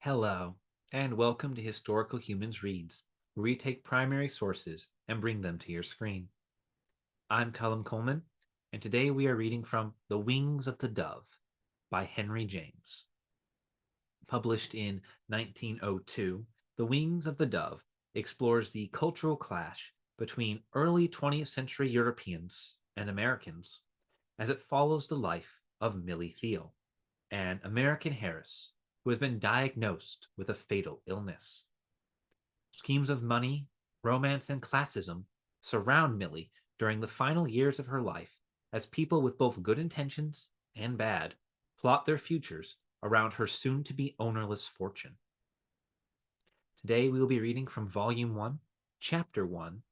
Hello, and welcome to Historical Humans Reads, where we take primary sources and bring them to your screen. I'm Colum Coleman, and today we are reading from The Wings of the Dove by Henry James. Published in 1902, The Wings of the Dove explores the cultural clash between early 20th century Europeans and Americans as it follows the life of Milly Theale, an American heiress who has been diagnosed with a fatal illness. Schemes of money, romance, and classism surround Milly during the final years of her life as people with both good intentions and bad plot their futures around her soon to be ownerless fortune. Today we will be reading from Volume 1, Chapter 1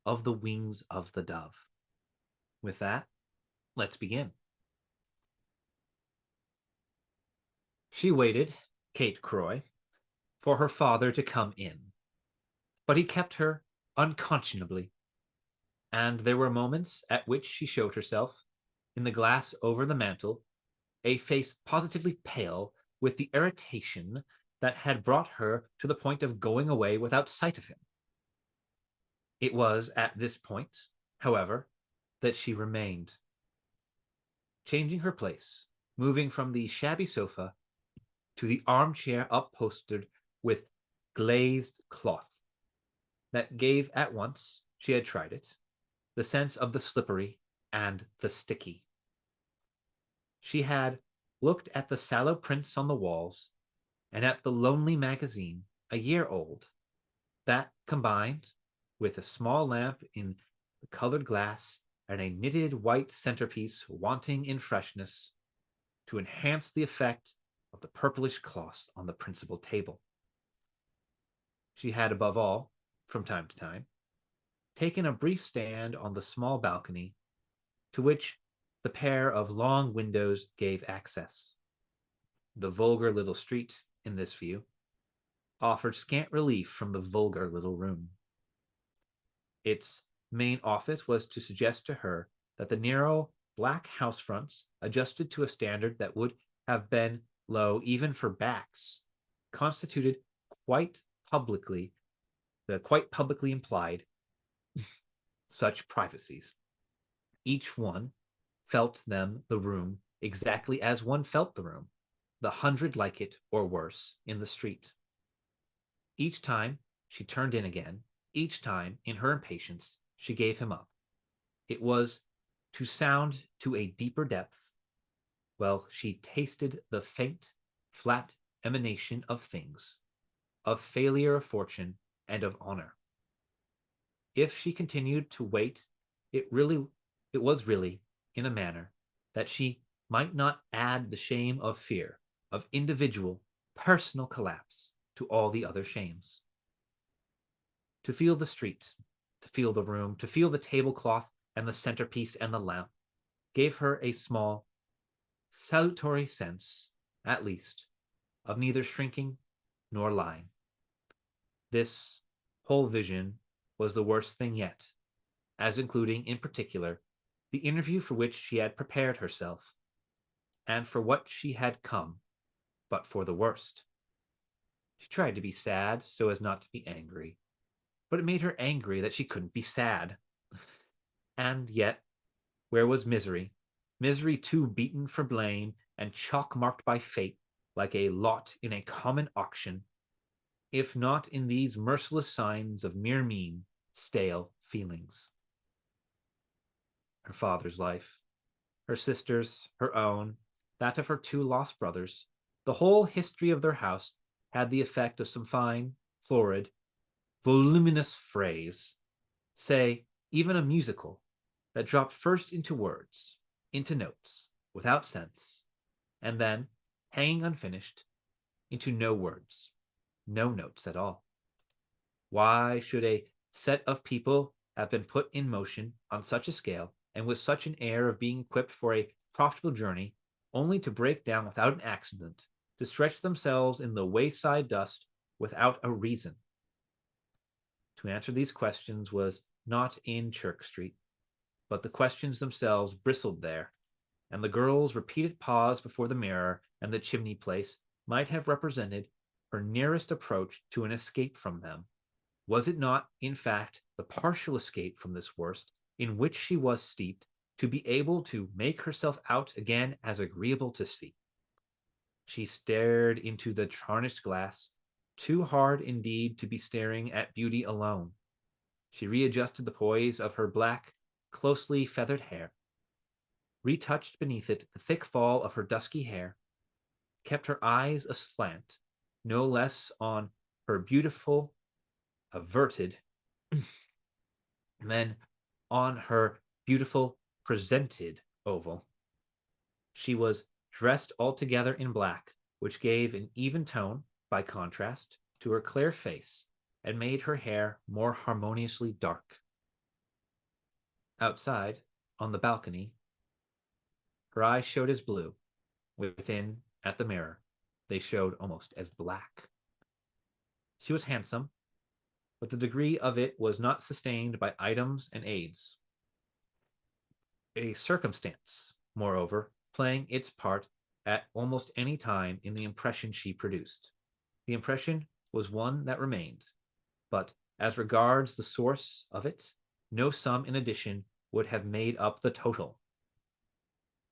of The Wings of the Dove. With that, let's begin. She waited, Kate Croy, for her father to come in, but he kept her unconscionably, and there were moments at which she showed herself, in the glass over the mantel, a face positively pale with the irritation that had brought her to the point of going away without sight of him. It was at this point, however, that she remained, changing her place, moving from the shabby sofa to the armchair upholstered with glazed cloth that gave at once, she had tried it, the sense of the slippery and the sticky. She had looked at the sallow prints on the walls and at the lonely magazine, a year old, that combined with a small lamp in the colored glass and a knitted white centerpiece wanting in freshness to enhance the effect of the purplish cloth on the principal table. She had, above all, from time to time, taken a brief stand on the small balcony to which the pair of long windows gave access. The vulgar little street, in this view, offered scant relief from the vulgar little room. Its main office was to suggest to her that the narrow black house fronts, adjusted to a standard that would have been low even for backs, constituted quite publicly implied such privacies. Each one felt them the room exactly as one felt the room, the hundred like it or worse, in the street. Each time she turned in again, each time, in her impatience, she gave him up. It was to sound to a deeper depth, while she tasted the faint, flat emanation of things, of failure of fortune and of honor. If she continued to wait, it was really, in a manner, that she might not add the shame of fear, of individual, personal collapse to all the other shames. To feel the street, to feel the room, to feel the tablecloth and the centerpiece and the lamp gave her a small, salutary sense, at least, of neither shrinking nor lying. This whole vision was the worst thing yet, as including, in particular, the interview for which she had prepared herself, and for what she had come, but for the worst. She tried to be sad so as not to be angry, but it made her angry that she couldn't be sad. And yet, where was misery? Misery too beaten for blame and chalk-marked by fate like a lot in a common auction, if not in these merciless signs of mere mean, stale feelings. Her father's life, her sister's, her own, that of her two lost brothers, the whole history of their house had the effect of some fine, florid, voluminous phrase, say, even a musical, that dropped first into words, into notes, without sense, and then, hanging unfinished, into no words, no notes at all. Why should a set of people have been put in motion on such a scale and with such an air of being equipped for a profitable journey, only to break down without an accident, to stretch themselves in the wayside dust without a reason? To answer these questions was not in Chirk Street, but the questions themselves bristled there, and the girl's repeated pause before the mirror and the chimney place might have represented her nearest approach to an escape from them? Was it not, in fact, the partial escape from this worst in which she was steeped, to be able to make herself out again as agreeable to see? She stared into the tarnished glass, too hard indeed to be staring at beauty alone. She readjusted the poise of her black, closely feathered hair, retouched beneath it the thick fall of her dusky hair, kept her eyes aslant, no less on her beautiful, averted, than on her beautiful, presented oval. She was dressed altogether in black, which gave an even tone, by contrast, to her clear face and made her hair more harmoniously dark. Outside, on the balcony, her eyes showed as blue. Within, at the mirror, they showed almost as black. She was handsome, but the degree of it was not sustained by items and aids. A circumstance, moreover, playing its part at almost any time in the impression she produced. The impression was one that remained, but as regards the source of it, no sum in addition would have made up the total.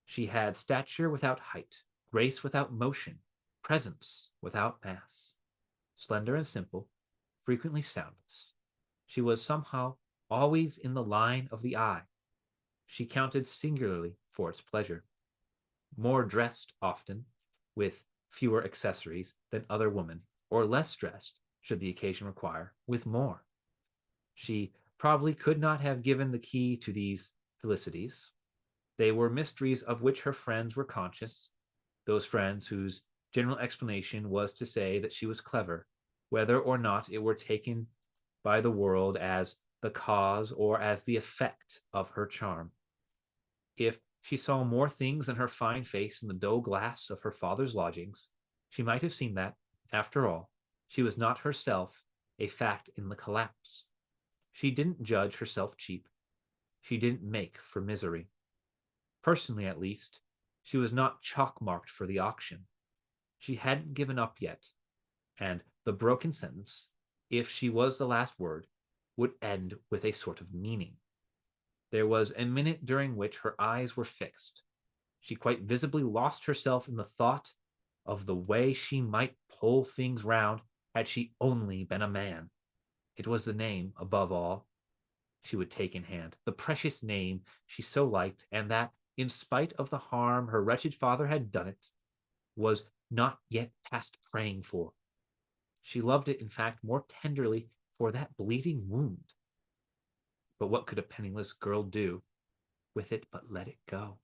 She had stature without height, grace without motion, presence without mass. Slender and simple, frequently soundless, she was somehow always in the line of the eye. She counted singularly for its pleasure, more dressed often, with fewer accessories than other women, or less dressed, should the occasion require, with more. She probably could not have given the key to these felicities. They were mysteries of which her friends were conscious, those friends whose general explanation was to say that she was clever, whether or not it were taken by the world as the cause or as the effect of her charm. If she saw more things than her fine face in the dull glass of her father's lodgings, she might have seen that, after all, she was not herself a fact in the collapse. She didn't judge herself cheap. She didn't make for misery. Personally, at least, she was not chalk-marked for the auction. She hadn't given up yet, and the broken sentence, if she was the last word, would end with a sort of meaning. There was a minute during which her eyes were fixed. She quite visibly lost herself in the thought of the way she might pull things round had she only been a man. It was the name, above all, she would take in hand, the precious name she so liked, and that, in spite of the harm her wretched father had done it, was not yet past praying for. She loved it, in fact, more tenderly for that bleeding wound. But what could a penniless girl do with it but let it go?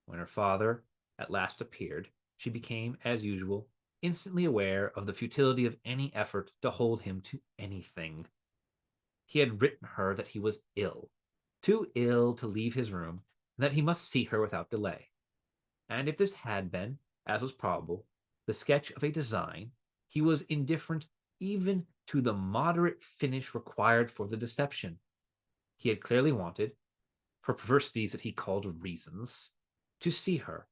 When her father at last appeared, she became, as usual, instantly aware of the futility of any effort to hold him to anything. He had written her that he was ill, too ill to leave his room, and that he must see her without delay. And if this had been, as was probable, the sketch of a design, he was indifferent even to the moderate finish required for the deception. He had clearly wanted, for perversities that he called reasons, to see her,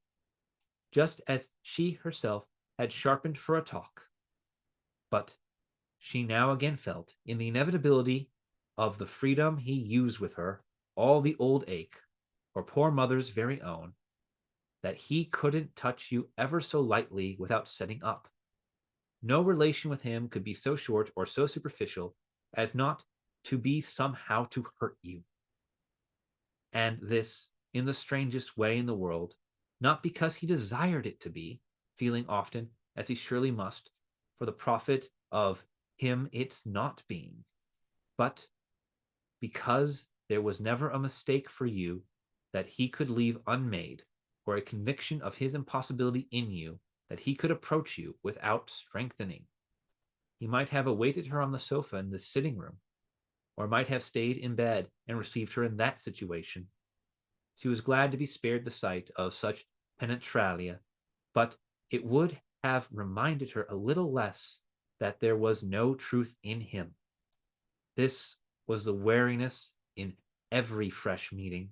just as she herself had sharpened for a talk. But she now again felt, in the inevitability of the freedom he used with her, all the old ache, or poor mother's very own, that he couldn't touch you ever so lightly without setting up. No relation with him could be so short or so superficial as not to be somehow to hurt you. And this, in the strangest way in the world, not because he desired it to be, feeling often, as he surely must, for the profit of him its not being, but because there was never a mistake for you that he could leave unmade, or a conviction of his impossibility in you that he could approach you without strengthening. He might have awaited her on the sofa in the sitting room, or might have stayed in bed and received her in that situation. She was glad to be spared the sight of such penetralia, but it would have reminded her a little less that there was no truth in him. This was the wariness in every fresh meeting.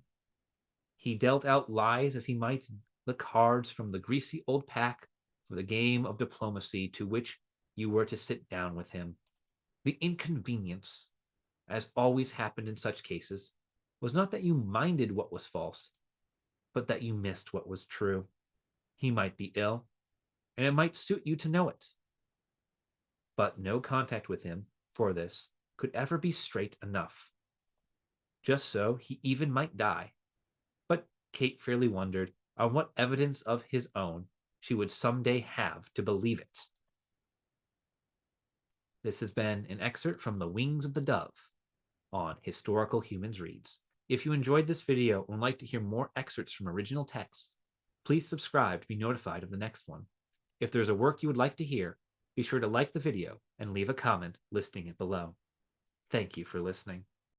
He dealt out lies as he might the cards from the greasy old pack for the game of diplomacy to which you were to sit down with him. The inconvenience, as always happened in such cases, was not that you minded what was false, but that you missed what was true. He might be ill, and it might suit you to know it. But no contact with him, for this, could ever be straight enough. Just so, he even might die. But Kate fairly wondered on what evidence of his own she would someday have to believe it. This has been an excerpt from The Wings of the Dove on Historical Humans Reads. If you enjoyed this video and would like to hear more excerpts from original texts, please subscribe to be notified of the next one. If there's a work you would like to hear, be sure to like the video and leave a comment listing it below. Thank you for listening.